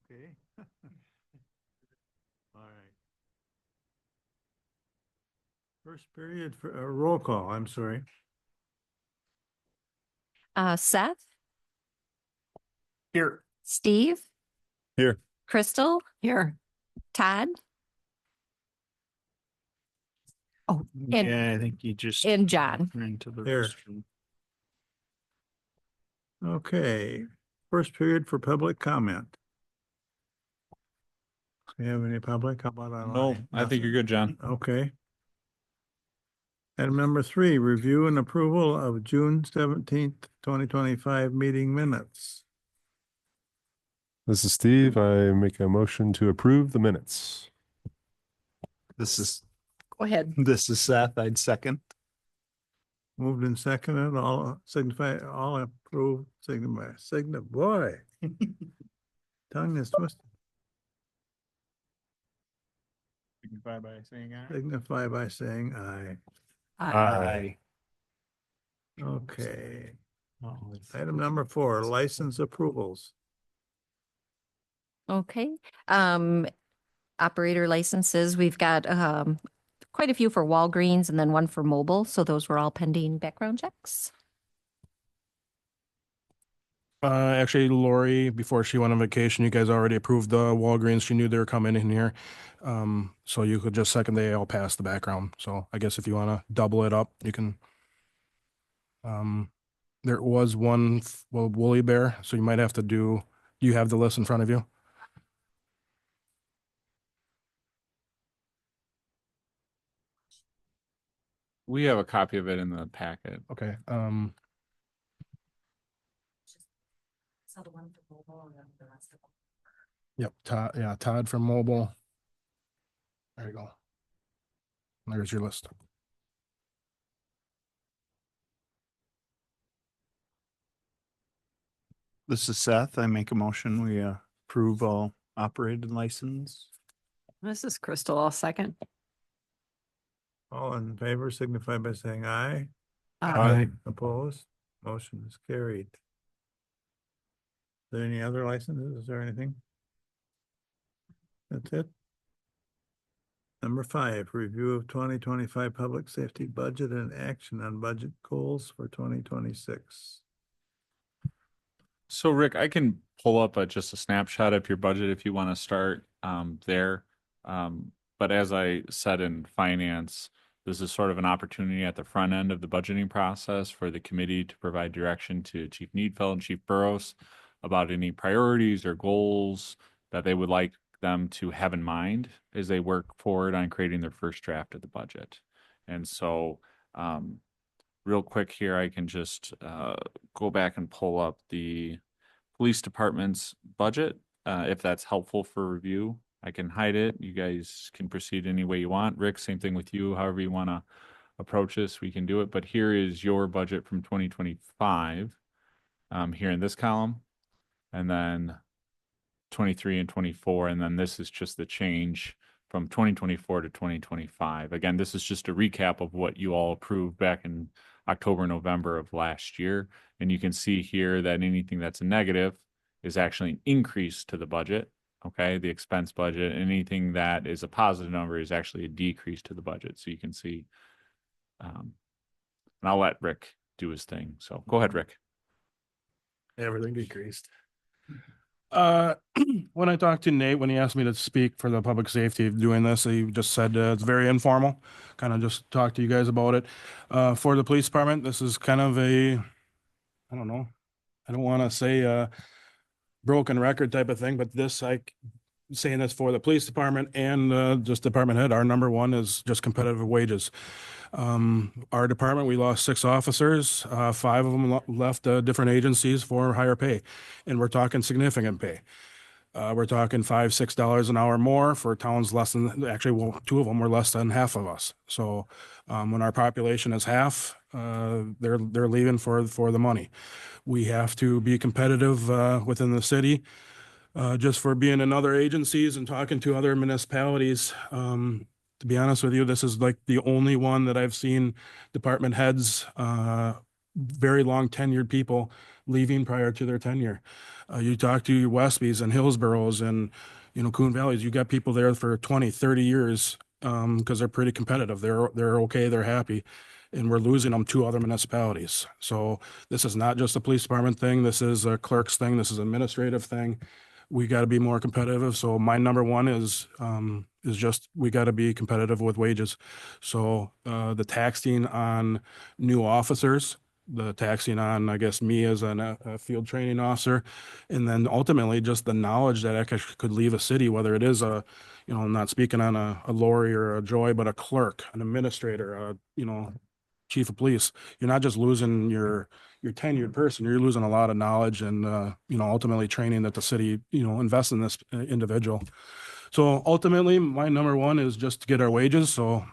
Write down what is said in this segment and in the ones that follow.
Okay. All right. First period for a roll call, I'm sorry. Seth, Here. Steve, Here. Crystal, here, Todd. Oh, and, Yeah, I think you just and John. ran to the There. restroom. Okay, first period for public comment. Do you have any public? How about No, online? I think you're good, John. Okay. Item number 3, review and approval of June 17th, 2025 meeting minutes. This is Steve. I make a motion to approve the minutes. This is Go ahead. Seth. I'd second. Moved and seconded, all signify, all approved, boy. Tongue is twisted. Signify by saying aye. Signify by saying aye. Aye. Okay. Oh, Item number 4, license approvals. Okay. Operator licenses, we've got quite a few for Walgreens and then one for mobile. So those were all pending background checks. Actually, Lori, before she went on vacation, you guys already approved the Walgreens. She knew they were coming in here. So you could just second they all pass the background. So I guess if you want to double it up, you can. There was one, Woolly Bear, so you might have to do you have the list in front of you? We have a copy of it in the packet. Okay. So the one for mobile and then the rest of them. Yep. Todd, yeah, Todd from mobile. There you go. There's your list. This is Seth. I make a motion. We approve all operated license. This is Crystal. I'll second. All in favor signify by saying aye. Aye. Opposed? Motion is carried. Is there any other licenses? Is there anything? That's it. Number 5, review of 2025 public safety budget and action on budget goals for 2026. So Rick, I can pull up just a snapshot of your budget if you want to start there. But as I said in finance, this is sort of an opportunity at the front end of the budgeting process for the committee to provide direction to Chief Needfeld and Chief Burrows about any priorities or goals that they would like them to have in mind as they work forward on creating their first draft of the budget. And so real quick here, I can just go back and pull up the police department's budget if that's helpful for review. I can hide it. You guys can proceed any way you want. Rick, same thing with you. However you want to approach this, we can do it. But here is your budget from 2025 here in this column. And then 23 and 24. And then this is just the change from 2024 to 2025. Again, this is just a recap of what you all approved back in October, November of last year. And you can see here that anything that's a negative is actually an increase to the budget. Okay, the expense budget. Anything that is a positive number is actually a decrease to the budget. So you can see, and I'll let Rick do his thing. So go ahead, Rick. Everything decreased. When I talked to Nate, when he asked me to speak for the public safety of doing this, he just said it's very informal. Kind of just talk to you guys about it. For the police department, this is kind of I don't know. I don't want to say broken record type of thing, but saying this for the police department and just department head, our number one is just competitive wages. Our department, we lost 6 officers. 5 of them left different agencies for higher pay, and we're talking significant pay. We're talking $5-6 an hour more for towns less than, actually, well, 2 of them were less than half of us. So when our population is half, they're leaving for the money. We have to be competitive within the city. Just for being in other agencies and talking to other municipalities. To be honest with you, this is like the only one that I've seen department heads very long tenured people leaving prior to their tenure. You talk to your Westbys and Hillsboroughs and, you know, Coon Valleys, you got people there for 20, 30 years because they're pretty competitive. They're okay, they're happy. And we're losing them to other municipalities. So this is not just a police department thing. This is a clerk's thing. This is an administrative thing. We got to be more competitive. So my number one is just, we got to be competitive with wages. So the taxing on new officers, the taxing on, I guess, me as a field training officer, and then ultimately just the knowledge that I could leave a city, whether it is a, you know, I'm not speaking on a Lori or a Joy, but a clerk, an administrator, you know, chief of police. You're not just losing your tenured person, you're losing a lot of knowledge and, you know, ultimately training that the city, you know, invests in this individual. So ultimately, my number one is just to get our wages. So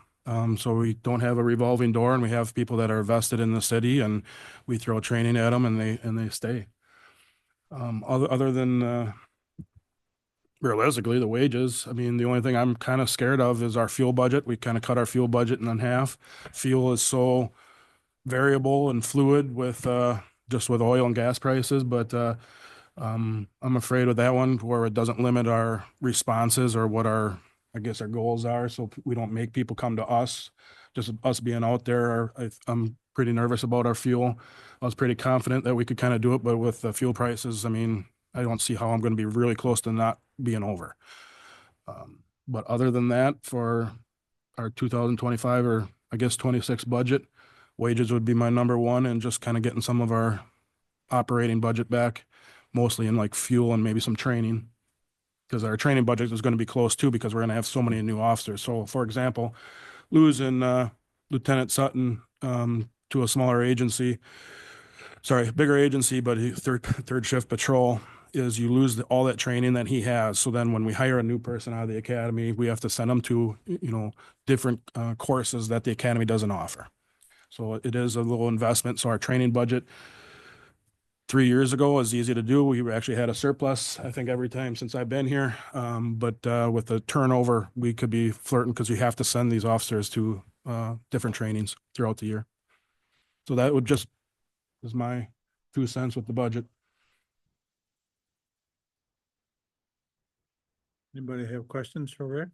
we don't have a revolving door and we have people that are vested in the city and we throw training at them and they stay. Other than, realistically, the wages, I mean, the only thing I'm kind of scared of is our fuel budget. We kind of cut our fuel budget in half. Fuel is so variable and fluid with, just with oil and gas prices, but, I'm afraid with that one where it doesn't limit our responses or what our, I guess, our goals are. So we don't make people come to us, just us being out there. I'm pretty nervous about our fuel. I was pretty confident that we could kind of do it, but with the fuel prices, I mean, I don't see how I'm going to be really close to not being over. But other than that, for our 2025 or I guess 26 budget, wages would be my number one, and just kind of getting some of our operating budget back, mostly in like fuel and maybe some training, because our training budget is going to be close too, because we're going to have so many new officers. So for example, losing Lieutenant Sutton to a smaller agency, sorry, bigger agency, but third shift patrol, is you lose all that training that he has. So then when we hire a new person out of the academy, we have to send them to, you know, different courses that the academy doesn't offer. So it is a little investment. So our training budget 3 years ago was easy to do. We actually had a surplus, I think, every time since I've been here. But with the turnover, we could be flirting because you have to send these officers to different trainings throughout the year. So that would just is my 2 cents with the budget. Anybody have questions for Rick?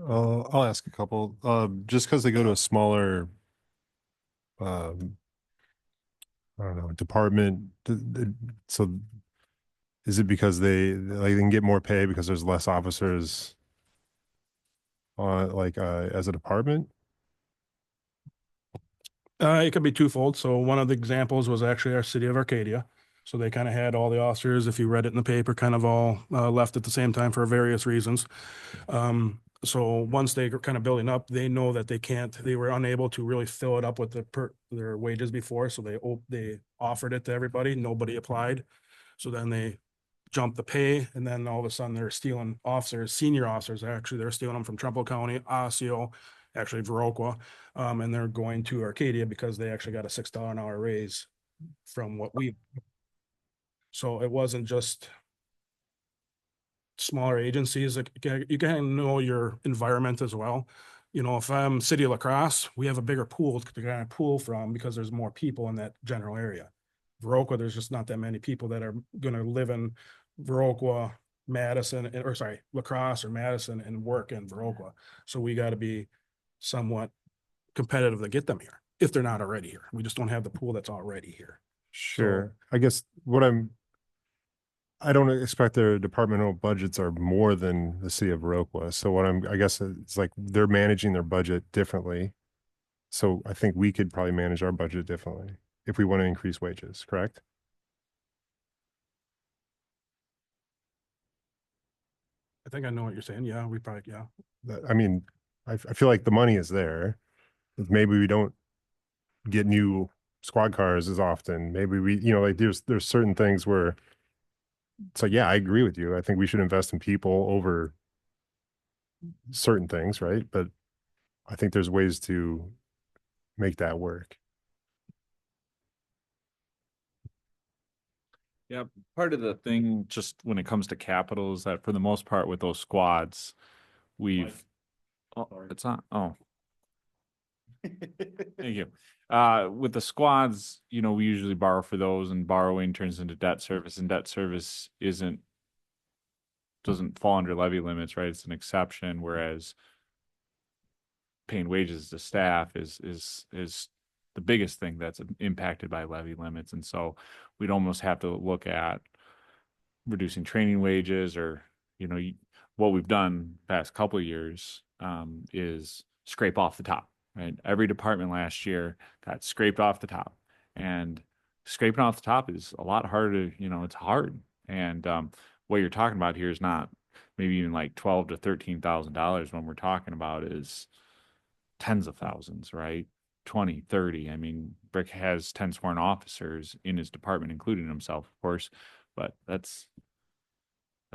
I'll ask a couple. Just because they go to a smaller, I don't know, department. So is it because they can get more pay because there's less officers on as a department? It could be twofold. So one of the examples was actually our city of Arcadia. So they kind of had all the officers, if you read it in the paper, kind of all left at the same time for various reasons. So once they were kind of building up, they know that they were unable to really fill it up with their wages before. So they offered it to everybody. Nobody applied. So then they jumped the pay, and then all of a sudden they're stealing officers, senior officers. Actually, they're stealing them from Trumbull County, Osseo, actually Viroqua, and they're going to Arcadia because they actually got a $6 an hour raise from what we. So it wasn't just smaller agencies. You kind of know your environment as well. You know, if I'm City of La Crosse, we have a bigger pool to kind of pull from because there's more people in that general area. Viroqua, there's just not that many people that are going to live in Viroqua, Madison, or sorry, La Crosse or Madison and work in Viroqua. So we got to be somewhat competitive to get them here if they're not already here. We just don't have the pool that's already here. Sure. I guess I don't expect their departmental budgets are more than the city of Viroqua. So I guess it's like they're managing their budget differently. So I think we could probably manage our budget differently if we want to increase wages, correct? I think I know what you're saying. Yeah, we probably, yeah. I mean, I feel like the money is there. Maybe we don't get new squad cars as often. Maybe we, like there's certain things where it's like, yeah, I agree with you. I think we should invest in people over certain things, right? But I think there's ways to make that work. Yeah, part of the thing, just when it comes to capital, is that for the most part with those squads, it's not, oh. Thank you. With the squads, you know, we usually borrow for those, and borrowing turns into debt service, and debt service doesn't fall under levy limits, right? It's an exception, whereas paying wages to staff is the biggest thing that's impacted by levy limits. And so we'd almost have to look at reducing training wages, or, you know, what we've done past couple of years is scrape off the top, right? Every department last year got scraped off the top, and scraping off the top is a lot harder. You know, it's hard. And what you're talking about here is not maybe even like $12,000 to $13,000. When we're talking about is tens of thousands, right? 20, 30. I mean, Rick has 10 sworn officers in his department, including himself, of course, but that's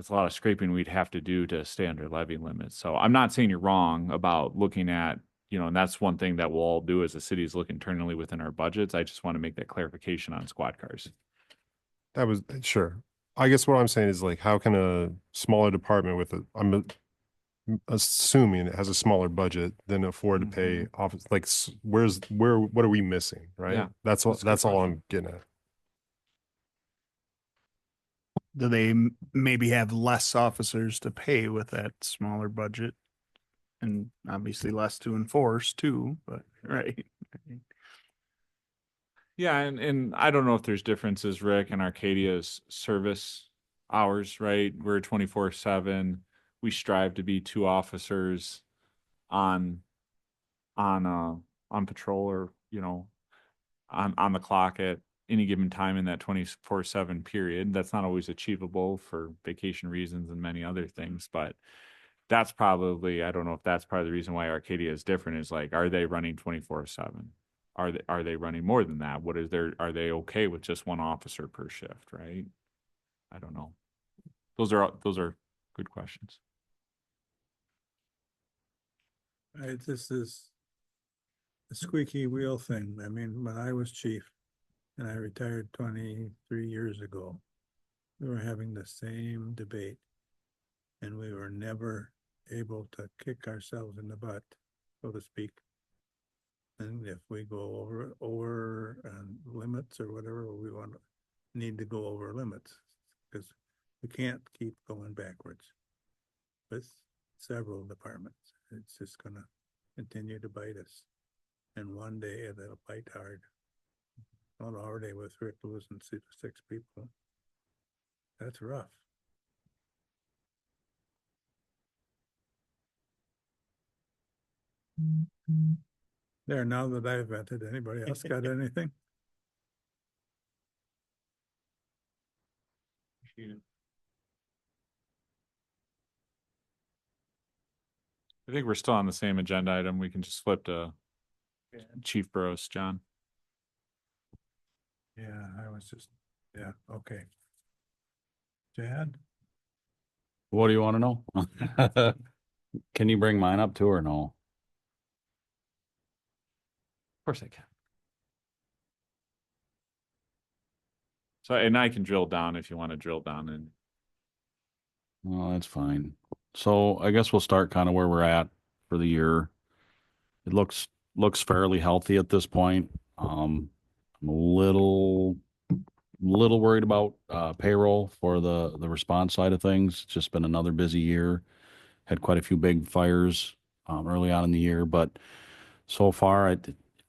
a lot of scraping we'd have to do to stay under levy limits. So I'm not saying you're wrong about looking at, you know, and that's one thing that we'll all do as a city is look internally within our budgets. I just want to make that clarification on squad cars. That was, sure. I guess what I'm saying is like, how can a smaller department with I'm assuming it has a smaller budget than afford to pay office, like, what are we missing, right? Yeah, That's all, that's a good that's all question. I'm getting at. Do they maybe have less officers to pay with that smaller budget? And obviously less to enforce too, but, right. Yeah, and I don't know if there's differences, Rick, in Arcadia's service hours, right? We're 24/7. We strive to be 2 officers on patrol, or, you know, on the clock at any given time in that 24/7 period. That's not always achievable for vacation reasons and many other things, but that's probably, I don't know if that's part of the reason why Arcadia is different, is like, are they running 24/7? Are they running more than that? Are they okay with just 1 officer per shift, right? I don't know. Those are good questions. This is a squeaky wheel thing. I mean, when I was chief and I retired 23 years ago, we were having the same debate, and we were never able to kick ourselves in the butt, so to speak. And if we go over limits or whatever, we need to go over limits, because we can't keep going backwards with several departments. It's just gonna continue to bite us. And one day it'll bite hard. Not already with Rick losing 6 people. That's rough. There, now that I've vented, anybody else got anything? I think we're still on the same agenda item. We can just flip to Chief Burrows, John. Yeah, yeah, okay. Chad? What do you want to know? Can you bring mine up too or no? Of course I can. So, and I can drill down if you want to drill down and Well, that's fine. So I guess we'll start kind of where we're at for the year. It looks fairly healthy at this point. I'm a little worried about payroll for the response side of things. It's just been another busy year. Had quite a few big fires early on in the year, but so far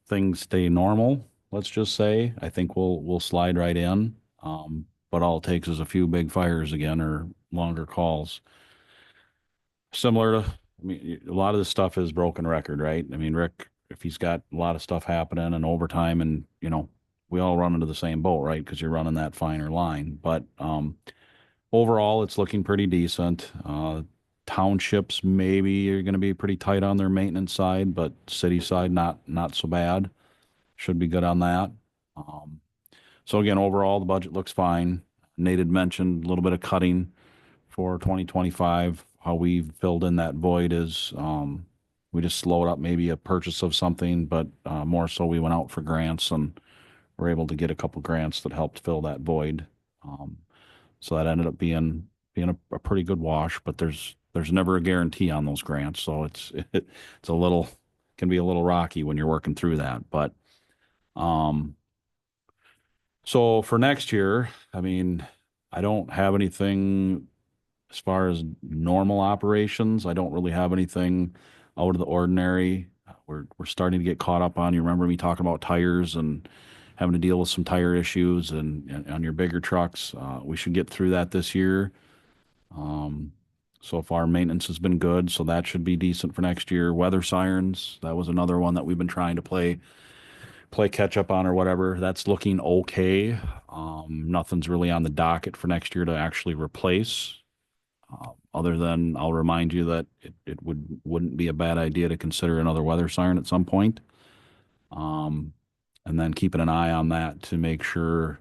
things stay normal. Let's just say I think we'll slide right in. But all it takes is a few big fires again, or longer calls. Similar to, I mean, a lot of this stuff is broken record, right? I mean, Rick, if he's got a lot of stuff happening and overtime, and you know, we all run into the same boat, right? Because you're running that finer line. But overall, it's looking pretty decent. Townships maybe are going to be pretty tight on their maintenance side, but city side not so bad. Should be good on that. So again, overall, the budget looks fine. Nate had mentioned a little bit of cutting for 2025. How we filled in that void is we just slowed up maybe a purchase of something, but more so we went out for grants and were able to get a couple grants that helped fill that void. So that ended up being a pretty good wash, but there's never a guarantee on those grants, so it's a little can be a little rocky when you're working through that. But Um, so for next year, I mean, I don't have anything as far as normal operations. I don't really have anything out of the ordinary. We're starting to get caught up on. You remember me talking about tires and having to deal with some tire issues and on your bigger trucks. We should get through that this year. So far maintenance has been good, so that should be decent for next year. Weather sirens, that was another one that we've been trying to play catch up on or whatever. That's looking okay. Nothing's really on the docket for next year to actually replace. Other than I'll remind you that it wouldn't be a bad idea to consider another weather siren at some point. And then keeping an eye on that to make sure,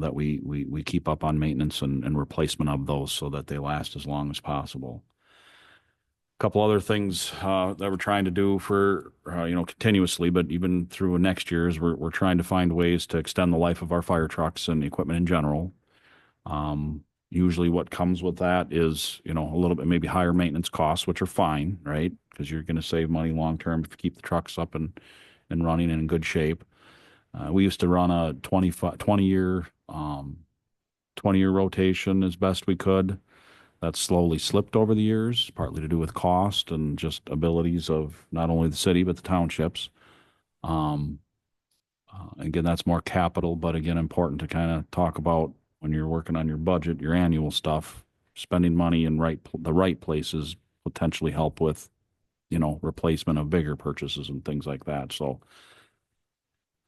that we keep up on maintenance and replacement of those so that they last as long as possible. A couple other things that we're trying to do for continuously, but even through next year is we're trying to find ways to extend the life of our fire trucks and equipment in general. Usually what comes with that is, a little bit maybe higher maintenance costs, which are fine, right? Because you're going to save money long term if you keep the trucks up and running and in good shape. We used to run a 20 year rotation as best we could. That's slowly slipped over the years, partly to do with cost and just abilities of not only the city, but the townships. Again, that's more capital, but again, important to kind of talk about when you're working on your budget, your annual stuff, spending money in the right places potentially help with, replacement of bigger purchases and things like that. So,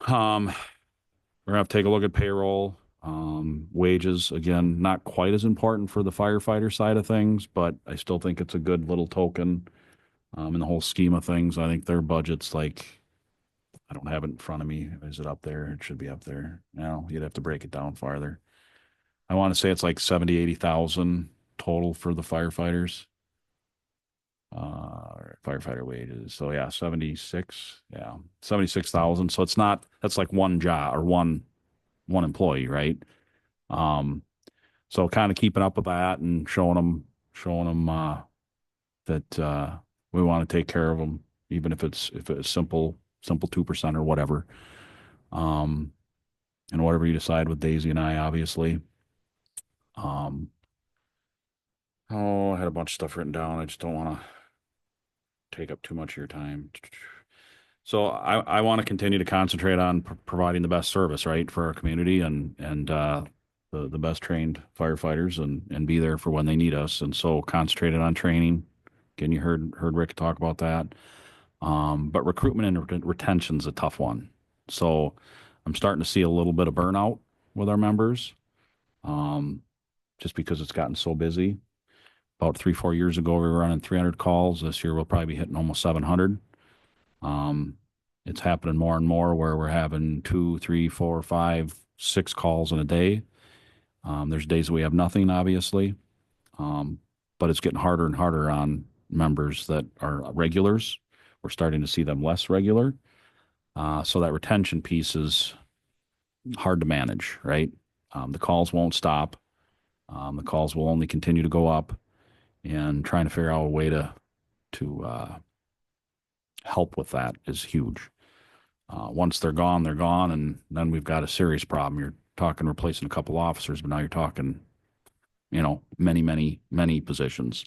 we're gonna have to take a look at payroll, wages. Again, not quite as important for the firefighter side of things, but I still think it's a good little token, in the whole scheme of things. I think their budget's like, I don't have it in front of me. Is it up there? It should be up there. No, you'd have to break it down farther. I want to say it's like 80,000 total for the firefighters. Firefighter wages. So yeah, 76,000. So that's like one job or one employee, right? So kind of keeping up with that and showing them that we want to take care of them, even if it's simple 2% or whatever. And whatever you decide with Daisy and I, obviously. I had a bunch of stuff written down. I just don't want to take up too much of your time. So I want to continue to concentrate on providing the best service, right, for our community and the best trained firefighters and be there for when they need us. And so concentrated on training. Again, you heard Rick talk about that. But recruitment and retention's a tough one. So I'm starting to see a little bit of burnout with our members. Just because it's gotten so busy. About 3-4 years ago, we were running 300 calls. This year, we'll probably be hitting almost 700. It's happening more and more where we're having 2, 3, 4, 5, 6 calls in a day. There's days we have nothing, obviously. But it's getting harder and harder on members that are regulars. We're starting to see them less regular. So that retention piece is hard to manage, right? The calls won't stop. The calls will only continue to go up, and trying to figure out a way to help with that is huge. Once they're gone, and then we've got a serious problem. You're talking replacing a couple officers, but now you're talking, many positions,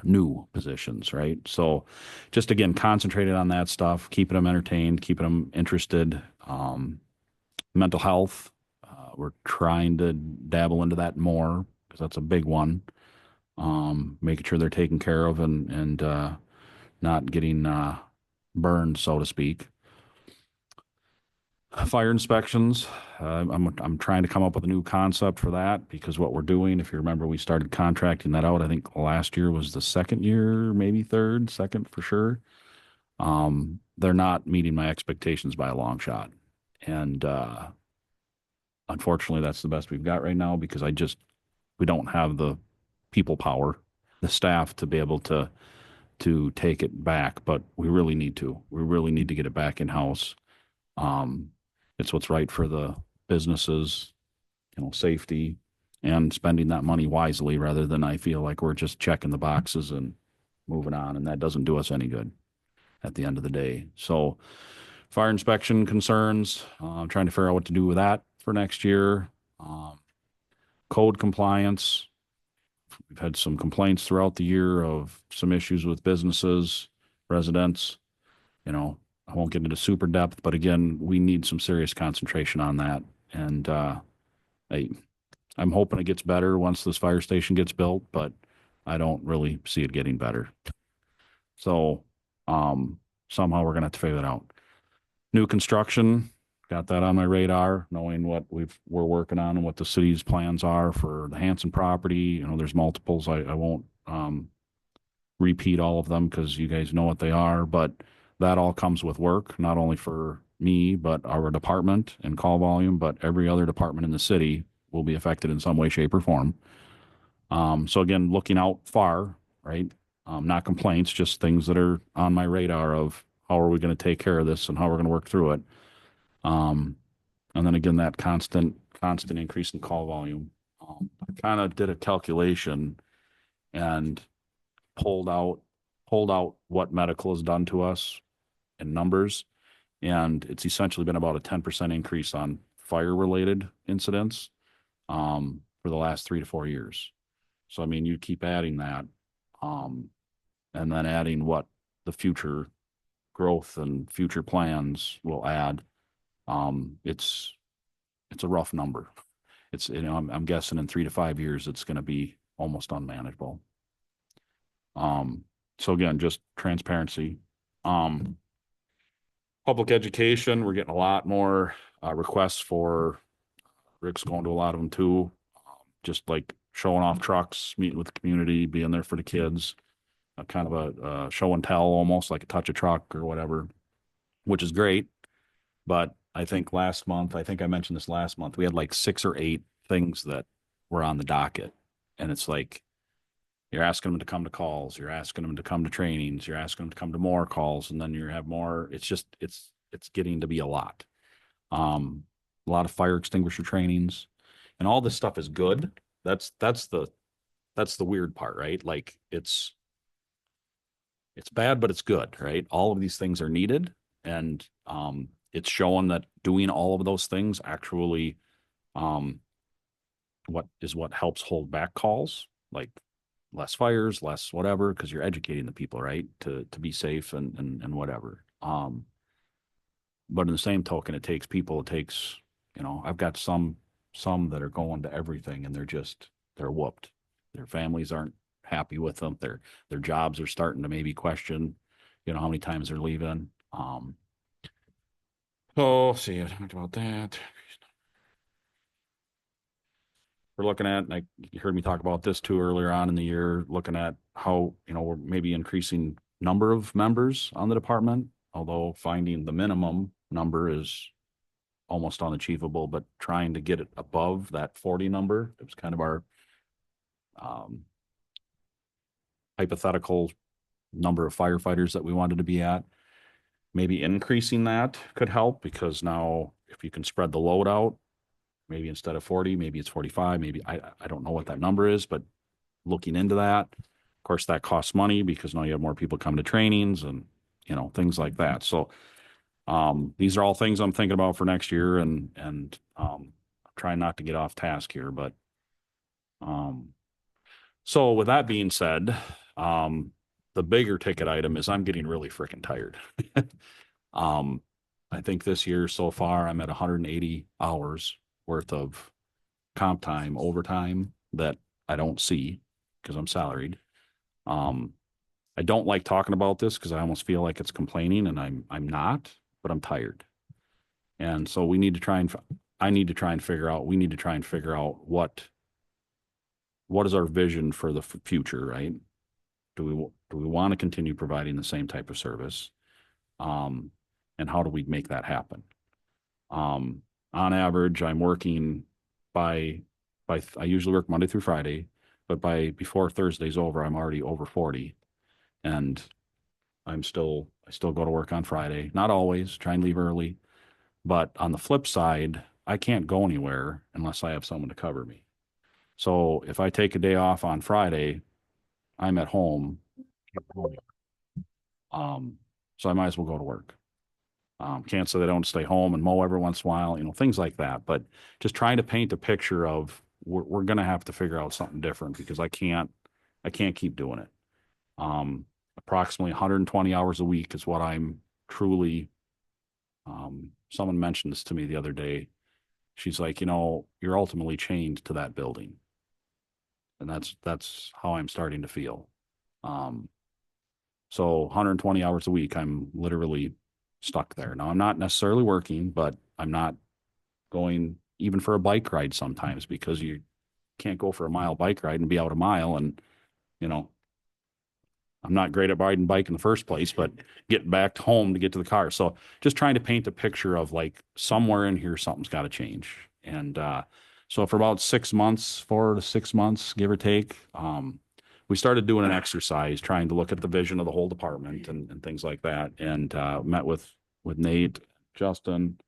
new positions, right? So just again, concentrated on that stuff, keeping them entertained, keeping them interested. Mental health. We're trying to dabble into that more because that's a big one. Making sure they're taken care of and not getting burned, so to speak. Fire inspections. I'm trying to come up with a new concept for that because what we're doing, if you remember, we started contracting that out. I think last year was the second year, maybe second for sure. They're not meeting my expectations by a long shot. And unfortunately, that's the best we've got right now because we don't have the people power, the staff to be able to take it back, but we really need to. We really need to get it back in-house. It's what's right for the businesses, safety and spending that money wisely rather than I feel like we're just checking the boxes and moving on, and that doesn't do us any good at the end of the day. So Fire inspection concerns, I'm trying to figure out what to do with that for next year. Code compliance. We've had some complaints throughout the year of some issues with businesses, residents. You know, I won't get into super depth, but again, we need some serious concentration on that. And I'm hoping it gets better once this fire station gets built, but I don't really see it getting better. So somehow we're gonna have to figure that out. New construction, got that on my radar, knowing what we're working on and what the city's plans are for the Hanson property. You know, there's multiples. I won't repeat all of them because you guys know what they are, but that all comes with work, not only for me, but our department and call volume, but every other department in the city will be affected in some way, shape, or form. So again, looking out far, right? Not complaints, just things that are on my radar of how are we going to take care of this and how we're going to work through it. And then again, that constant increase in call volume. I kind of did a calculation and pulled out what medical has done to us in numbers. And it's essentially been about a 10% increase on fire related incidents, for the last 3 to 4 years. So, I mean, you keep adding that, and then adding what the future growth and future plans will add. It's a rough number. It's, you know, I'm guessing in 3 to 5 years, it's going to be almost unmanageable. So again, just transparency. Public education, we're getting a lot more requests for, Rick's going to a lot of them too. Just like showing off trucks, meeting with the community, being there for the kids, kind of a show and tell, almost like a touch a truck or whatever, which is great. But I think last month, I think I mentioned this last month, we had like 6 or 8 things that were on the docket. And it's like, you're asking them to come to calls, you're asking them to come to trainings, you're asking them to come to more calls, and then you have more. It's just, it's getting to be a lot. A lot of fire extinguisher trainings, and all this stuff is good. That's the weird part, right? Like it's bad, but it's good, right? All of these things are needed, and it's showing that doing all of those things actually what helps hold back calls, like less fires, less whatever, because you're educating the people, right, to be safe and whatever. But in the same token, it takes, you know, I've got some that are going to everything and they're whooped. Their families aren't happy with them. Their jobs are starting to maybe question, you know, how many times they're leaving. So see, I talked about that. We're looking at, like you heard me talk about this too earlier on in the year, looking at how, you know, we're maybe increasing number of members on the department, although finding the minimum number is almost unachievable, but trying to get it above that 40 number. It was kind of our hypothetical number of firefighters that we wanted to be at. Maybe increasing that could help, because now if you can spread the load out, maybe instead of 40, maybe it's 45, maybe I don't know what that number is, but looking into that. Of course, that costs money because now you have more people come to trainings and, you know, things like that. So these are all things I'm thinking about for next year, and trying not to get off task here, but so with that being said, the bigger ticket item is I'm getting really freaking tired. I think this year so far I'm at 180 hours worth of comp time, overtime that I don't see because I'm salaried. I don't like talking about this because I almost feel like it's complaining, and I'm not, but I'm tired. And so we need to try and I need to try and figure out, we need to try and figure out what is our vision for the future, right? Do we want to continue providing the same type of service? And how do we make that happen? On average, I'm working I usually work Monday through Friday, but before Thursday's over, I'm already over 40. And I still go to work on Friday. Not always, try and leave early. But on the flip side, I can't go anywhere unless I have someone to cover me. So if I take a day off on Friday, I'm at home. So I might as well go to work. Can't say they don't stay home and mow every once in a while, things like that. But just trying to paint a picture of we're going to have to figure out something different because I can't keep doing it. Approximately 120 hours a week is what I'm truly, someone mentioned this to me the other day. She's like, you're ultimately chained to that building. And that's how I'm starting to feel. So 120 hours a week, I'm literally stuck there. Now I'm not necessarily working, but I'm not going even for a bike ride sometimes because you can't go for a mile bike ride and be out a mile. And, I'm not great at riding bike in the first place, but getting back home to get to the car. So just trying to paint a picture of like somewhere in here, something's got to change. And, so for about 6 months, 4 to 6 months, give or take, we started doing an exercise, trying to look at the vision of the whole department and things like that. And, met with Nate, Justin,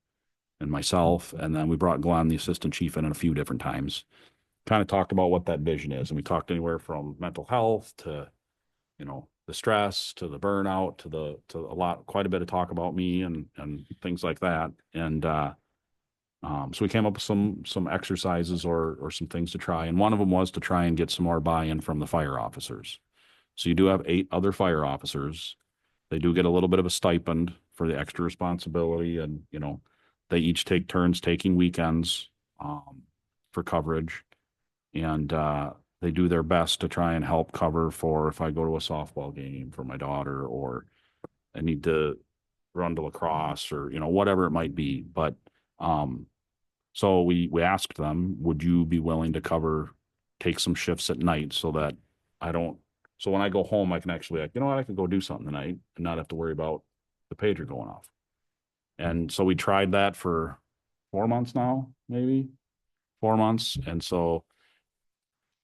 and myself. And then we brought Glenn, the assistant chief, in a few different times, kind of talked about what that vision is. And we talked anywhere from mental health to, the stress to the burnout to quite a bit of talk about me and things like that. And, so we came up with some exercises or some things to try. And one of them was to try and get some more buy-in from the fire officers. So you do have 8 other fire officers. They do get a little bit of a stipend for the extra responsibility. And, they each take turns taking weekends, for coverage. And, they do their best to try and help cover for if I go to a softball game for my daughter, or I need to run to lacrosse, or, whatever it might be. But, so we asked them, would you be willing to take some shifts at night so that so when I go home, I can actually, I could go do something tonight and not have to worry about the pager going off. And so we tried that for 4 months now, maybe 4 months. And so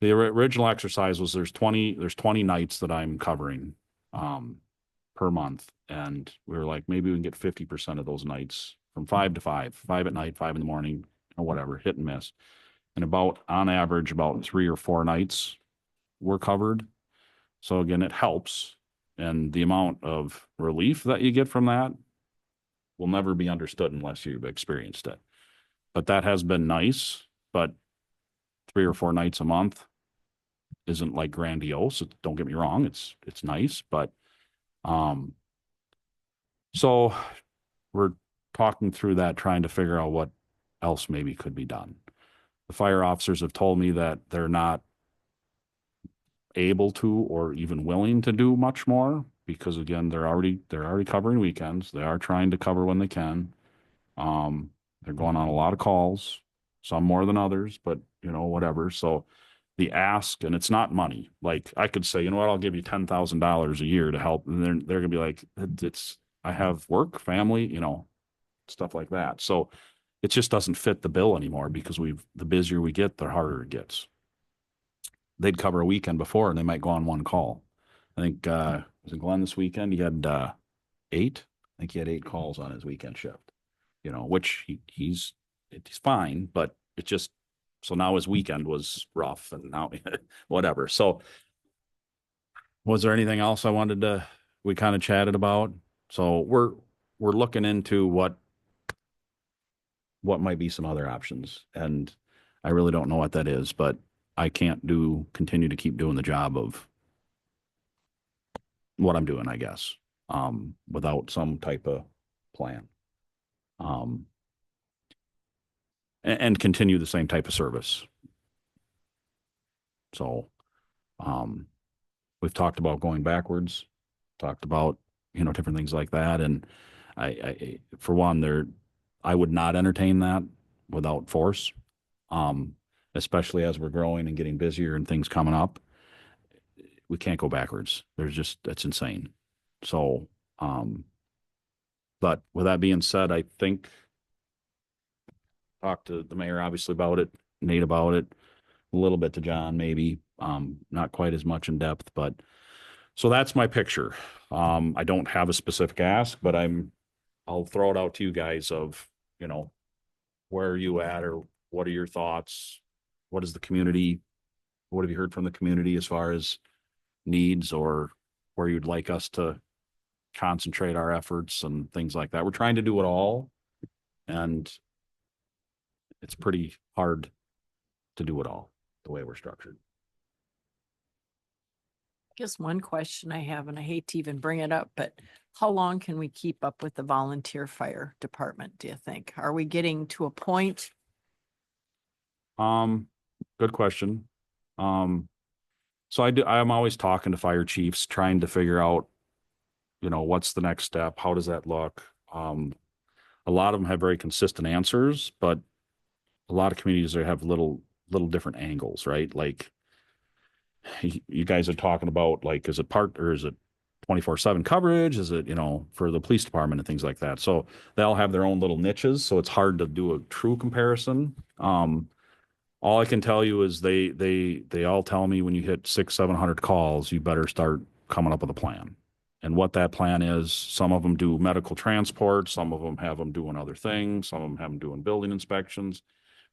the original exercise was there's 20 nights that I'm covering, per month. And we were like, maybe we can get 50% of those nights from 5 to 5 at night, 5 in the morning, or whatever, hit and miss. And on average, about 3 or 4 nights were covered. So again, it helps. And the amount of relief that you get from that will never be understood unless you've experienced it. But that has been nice. But 3 or 4 nights a month isn't like grandiose. Don't get me wrong. It's nice, but, so we're talking through that, trying to figure out what else maybe could be done. The fire officers have told me that they're not able to or even willing to do much more because again, they're already covering weekends. They are trying to cover when they can. They're going on a lot of calls, some more than others, but whatever. So the ask, and it's not money. Like I could say, I'll give you $10,000 a year to help. And they're going to be like, I have work, family, stuff like that. So it just doesn't fit the bill anymore because the busier we get, the harder it gets. They'd cover a weekend before and they might go on 1 call. I think, was it Glenn this weekend? He had, 8. I think he had 8 calls on his weekend shift, which he's fine, but it just, so now his weekend was rough and now whatever. So was there anything else we kind of chatted about? So we're looking into what might be some other options. And I really don't know what that is, but I can't continue to keep doing the job of what I'm doing, I guess, without some type of plan. And continue the same type of service. So, we've talked about going backwards, talked about, different things like that. And I for one, I would not entertain that without force, especially as we're growing and getting busier and things coming up. We can't go backwards. That's insane. So, but with that being said, I think talked to the mayor obviously about it, Nate about it, a little bit to John, maybe, not quite as much in depth, but so that's my picture. I don't have a specific ask, but I'll throw it out to you guys of, where are you at or what are your thoughts? What have you heard from the community as far as needs or where you'd like us to concentrate our efforts and things like that. We're trying to do it all. And it's pretty hard to do it all the way we're structured. Just one question I have, and I hate to even bring it up, but how long can we keep up with the volunteer fire department, do you think? Are we getting to a point? Good question. So I'm always talking to fire chiefs, trying to figure out, what's the next step? How does that look? A lot of them have very consistent answers, but a lot of communities have little different angles, right? Like you guys are talking about, like, is it part or is it 24/7 coverage? Is it, for the police department and things like that? So they all have their own little niches. So it's hard to do a true comparison. All I can tell you is they all tell me when you hit 600-700 calls, you better start coming up with a plan. And what that plan is, some of them do medical transport, some of them have them doing other things, some of them have them doing building inspections,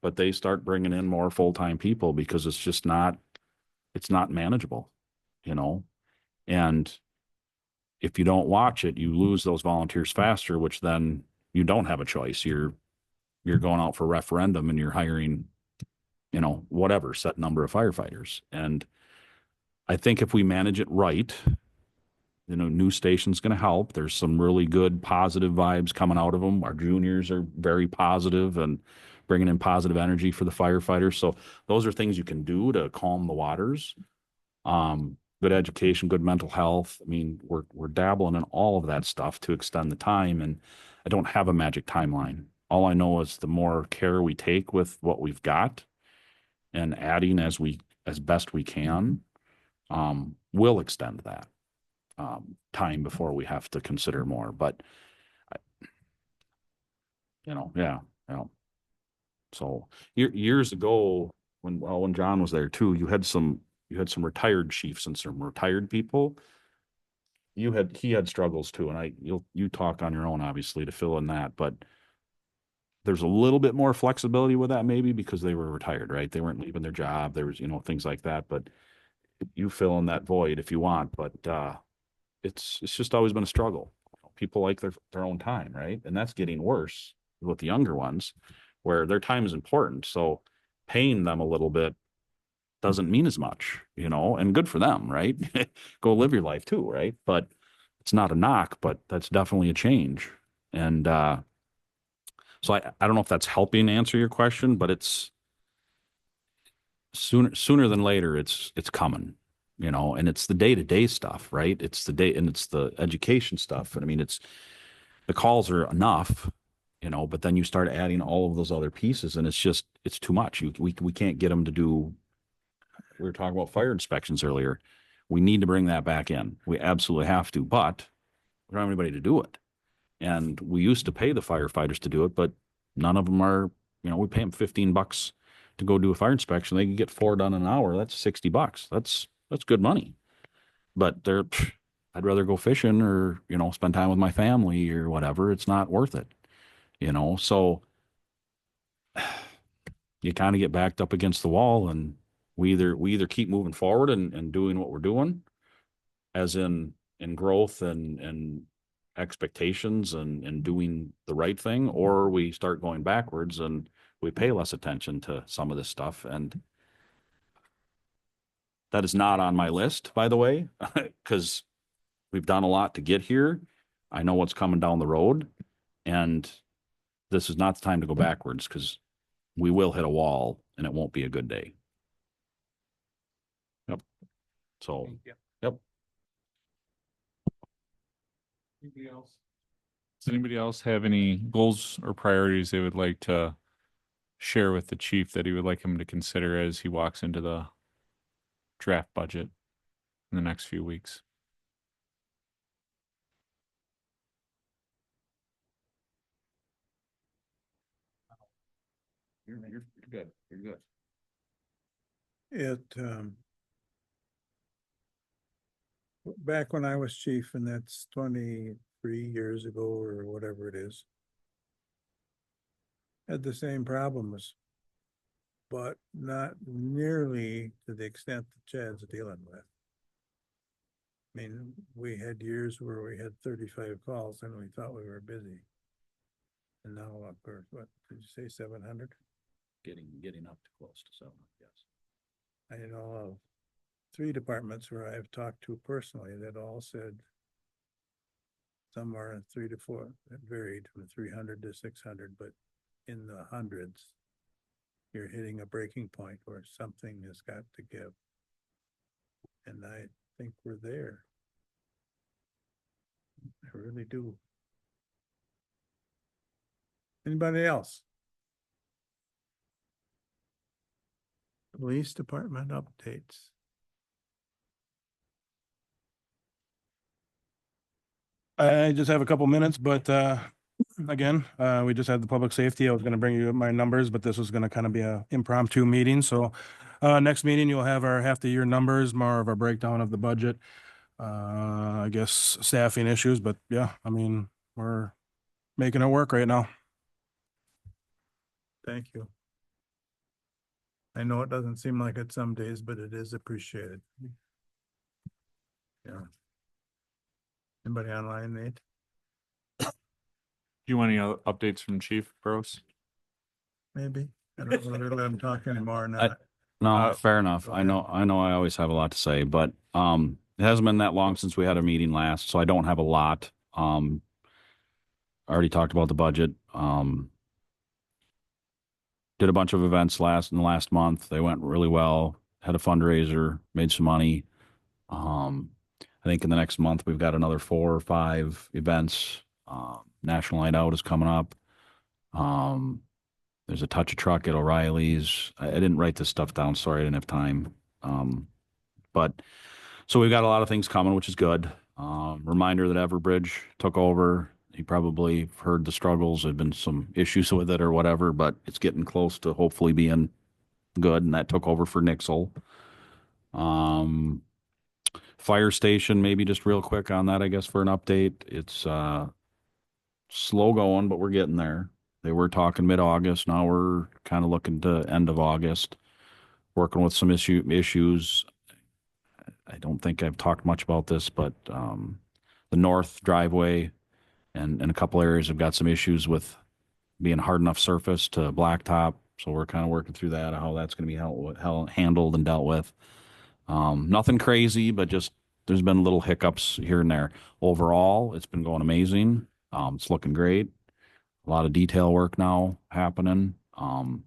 but they start bringing in more full-time people because it's just not manageable, and if you don't watch it, you lose those volunteers faster, which then you don't have a choice. You're going out for referendum and you're hiring, whatever set number of firefighters. And I think if we manage it right, new station's going to help. There's some really good positive vibes coming out of them. Our juniors are very positive and bringing in positive energy for the firefighters. So those are things you can do to calm the waters. Good education, good mental health. I mean, we're dabbling in all of that stuff to extend the time, and I don't have a magic timeline. All I know is the more care we take with what we've got and adding as best we can, will extend that time before we have to consider more. But yeah. So years ago, when John was there too, you had some retired chiefs and some retired people. He had struggles too, and you talk on your own, obviously, to fill in that, but there's a little bit more flexibility with that, maybe because they were retired, right? They weren't leaving their job. There was, things like that, but you fill in that void if you want. But it's just always been a struggle. People like their own time, right? And that's getting worse with the younger ones, where their time is important. So paying them a little bit doesn't mean as much, and good for them, right? Go live your life too, right? But it's not a knock, but that's definitely a change. And so I don't know if that's helping answer your question, but it's sooner than later, it's coming, and it's the day-to-day stuff, right? It's the education stuff. And I mean, the calls are enough, but then you start adding all of those other pieces, and it's too much. We can't get them to do. We were talking about fire inspections earlier. We need to bring that back in. We absolutely have to, but we don't have anybody to do it. And we used to pay the firefighters to do it, but none of them are, we pay them $15 to go do a fire inspection. They can get 4 done in an hour. That's $60. That's good money. But I'd rather go fishing or, spend time with my family or whatever. It's not worth it, so you kind of get backed up against the wall, and we either keep moving forward and doing what we're doing, as in growth and expectations and doing the right thing, or we start going backwards and we pay less attention to some of this stuff. And that is not on my list, by the way, because we've done a lot to get here. I know what's coming down the road, and this is not the time to go backwards, because we will hit a wall and it won't be a good day. Yep. So, yep. Anybody else? Does anybody else have any goals or priorities they would like to share with the chief that he would like him to consider as he walks into the draft budget in the next few weeks? You're good. You're good. Back when I was chief, and that's 23 years ago or whatever it is, had the same problems, but not nearly to the extent that Chad's dealing with. I mean, we had years where we had 35 calls and we thought we were busy. And now we're, what, did you say 700? Getting up to close to 7, yes. I know of 3 departments where I've talked to personally that all said somewhere in 3 to 4, it varied from 300 to 600, but in the hundreds, you're hitting a breaking point where something has got to give. And I think we're there. I really do. Anybody else? Police department updates. I just have a couple minutes, but again, we just had the public safety. I was going to bring you my numbers, but this was going to kind of be a impromptu meeting. So next meeting, you'll have our half the year numbers, more of a breakdown of the budget. I guess staffing issues, but yeah, I mean, we're making it work right now. Thank you. I know it doesn't seem like it some days, but it is appreciated. Yeah. Anybody online, Nate? Do you want any other updates from Chief Burrows? Maybe. I don't know whether to let him talk anymore or not. No, fair enough. go I know I always have a lot to say, but it hasn't been that long since we had a meeting last, so I don't have a lot. I already talked about the budget. Did a bunch of events in the last month. They went really well. Had a fundraiser, made some money. I think in the next month we've got another 4 or 5 events. National Night Out is coming up. There's a touch a truck at O'Reilly's. I didn't write this stuff down. Sorry, I didn't have time. But so we've got a lot of things coming, which is good. Reminder that Everbridge took over. You probably heard the struggles. There've been some issues with it or whatever, but it's getting close to hopefully being good. And that took over for Nixle. Fire station, maybe just real quick on that, I guess, for an update. It's slow going, but we're getting there. They were talking mid-August. Now we're kind of looking to end of August, working with some issues. I don't think I've talked much about this, but the north driveway and a couple areas have got some issues with being hard enough surface to blacktop. So we're kind of working through that, how that's going to be handled and dealt with. Nothing crazy, but just there's been little hiccups here and there. Overall, it's been going amazing. It's looking great. A lot of detail work now happening. And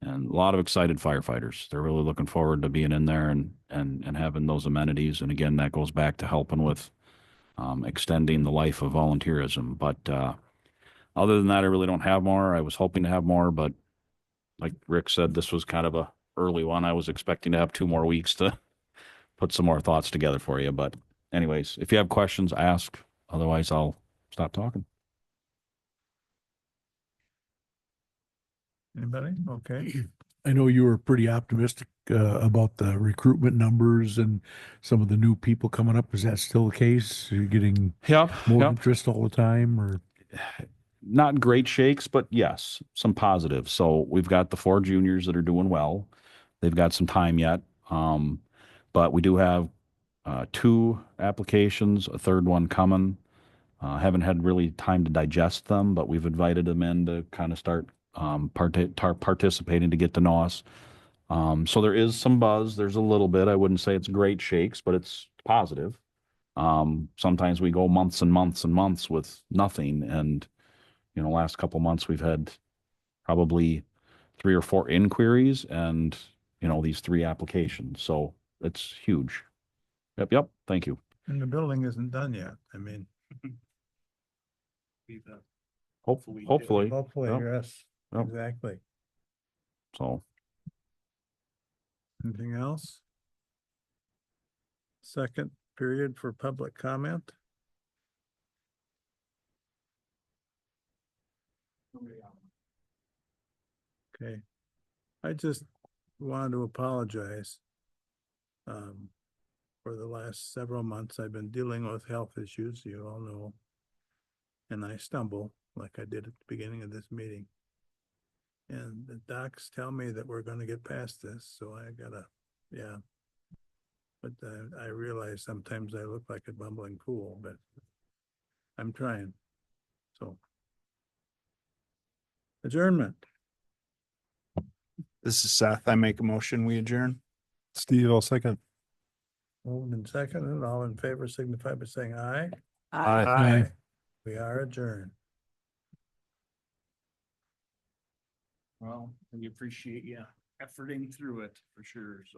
a lot of excited firefighters. They're really looking forward to being in there and having those amenities. And again, that goes back to helping with extending the life of volunteerism. But other than that, I really don't have more. I was hoping to have more, but like Rick said, this was kind of a early one. I was expecting to have 2 more weeks to put some more thoughts together for you. But anyways, if you have questions, ask. Otherwise, I'll stop talking. Anybody? Okay. I know you were pretty optimistic about the recruitment numbers and some of the new people coming up. Is that still the case? Are you getting more interest all the time, or? Not great shakes, but yes, some positives. So we've got the 4 juniors that are doing well. They've got some time yet. But we do have 2 applications, a 3rd one coming. Haven't had really time to digest them, but we've invited them in to kind of start participating to get to know us. So there is some buzz. There's a little bit. I wouldn't say it's great shakes, but it's positive. Sometimes we go months and months and months with nothing. And, last couple months we've had probably 3 or 4 inquiries and, these 3 applications. So it's huge. Yep. Thank you. And the building isn't done yet. I mean. Hopefully. Hopefully, Yep. yes, Yep. exactly. So. Anything else? Second period for public comment. Okay, I just wanted to apologize. For the last several months, I've been dealing with health issues, you all know. And I stumble like I did at the beginning of this meeting. And the docs tell me that we're gonna get past this, so I gotta, But I realize sometimes I look like a bumbling fool, but I'm trying. So. Adjournment. This is Seth. I make a motion, we adjourn. Steve, I'll second. Moved and seconded, all in favor signify by saying aye. Aye. We are adjourned. Well, we appreciate you efforting through it for sure. So.